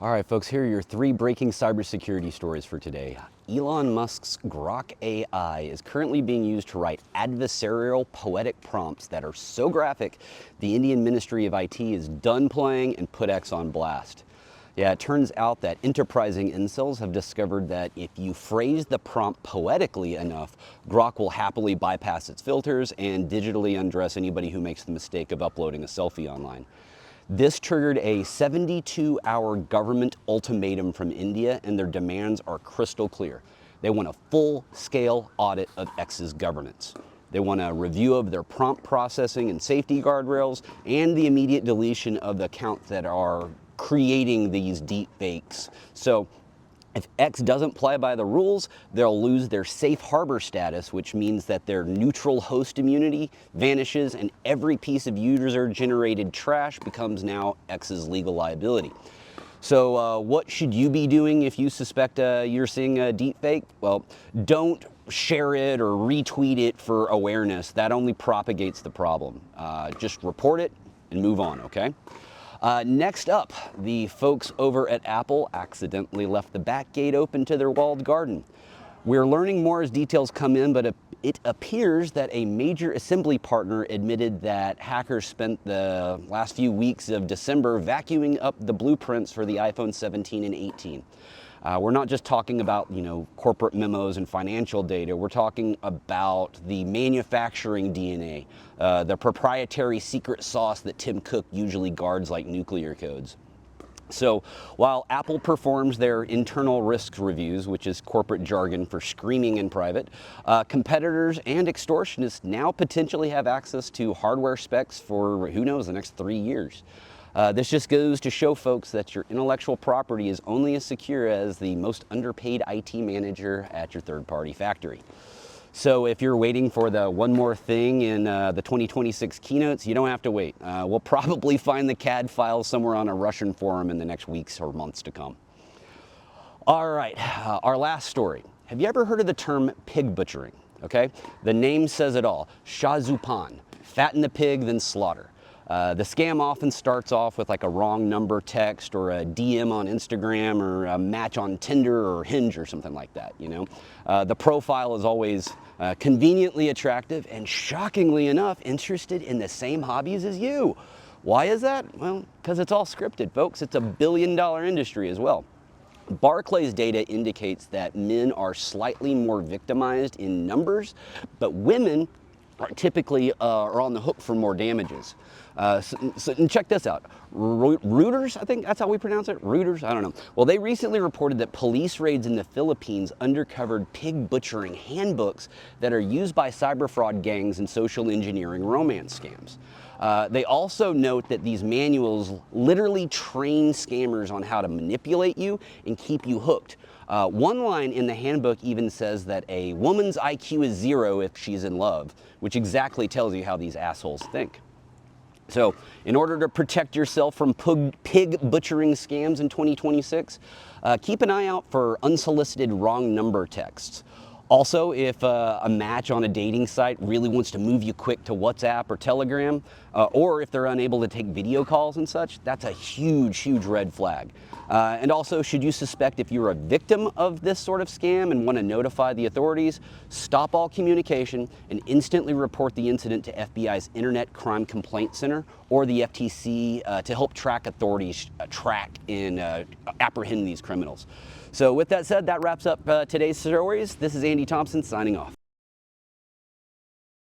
All right, folks, here are your three breaking cybersecurity stories for today. Elon Musk's Grok AI is currently being used to write adversarial poetic prompts that are so graphic, the Indian Ministry of IT is done playing and put X on blast. Yeah, it turns out that enterprising incels have discovered that if you phrase the prompt poetically enough, Grok will happily bypass its filters and digitally undress anybody who makes the mistake of uploading a selfie online. This triggered a 72-hour government ultimatum from India, and their demands are crystal clear. They want a full-scale audit of X's governance. They want a review of their prompt processing and safety guardrails, and the immediate deletion of the accounts that are creating these deep fakes. So if X doesn't play by the rules, they'll lose their safe harbor status, which means that their neutral host immunity vanishes and every piece of user-generated trash becomes now X's legal liability. So what should you be doing if you suspect you're seeing a deep fake? Well, don't share it or retweet it for awareness. That only propagates the problem. Just report it and move on, okay? Next up, the folks over at Apple accidentally left the back gate open to their walled garden. We're learning more as details come in, but it appears that a major assembly partner admitted that hackers spent the last few weeks of December vacuuming up the blueprints for the iPhone 17 and 18. We're not just talking about, corporate memos and financial data. We're talking about the manufacturing DNA, the proprietary secret sauce that Tim Cook usually guards like nuclear codes. So while Apple performs their internal risks reviews, which is corporate jargon for screaming in private, competitors and extortionists now potentially have access to hardware specs for, who knows, the next 3 years. This just goes to show folks that your intellectual property is only as secure as the most underpaid IT manager at your third-party factory. So if you're waiting for the one more thing in the 2026 keynotes, you don't have to wait. We'll probably find the CAD files somewhere on a Russian forum in the next weeks or months to come. All right, our last story. Have you ever heard of the term pig butchering? Okay, the name says it all. Shazupan, fatten the pig, then slaughter. The scam often starts off with like a wrong number text or a DM on Instagram or a match on Tinder or Hinge or something like that, The profile is always conveniently attractive and, shockingly enough, interested in the same hobbies as you. Why is that? Well, because it's all scripted, folks. It's a billion-dollar industry as well. Barclay's data indicates that men are slightly more victimized in numbers, but women are typically are on the hook for more damages. And check this out. Reuters, I think that's how we pronounce it. Reuters, I don't know. Well, they recently reported that police raids in the Philippines uncovered pig butchering handbooks that are used by cyber fraud gangs and social engineering romance scams. They also note that these manuals literally train scammers on how to manipulate you and keep you hooked. One line in the handbook even says that a woman's IQ is 0 if she's in love, which exactly tells you how these assholes think. So in order to protect yourself from pig butchering scams in 2026, keep an eye out for unsolicited wrong number texts. Also, if a match on a dating site really wants to move you quick to WhatsApp or Telegram, or if they're unable to take video calls and such, that's a huge, huge red flag. And also, should you suspect if you're a victim of this sort of scam and want to notify the authorities, stop all communication and instantly report the incident to FBI's Internet Crime Complaint Center or the FTC to help authorities track and apprehend these criminals. So with that said, that wraps up today's stories. This is Andy Thompson signing off.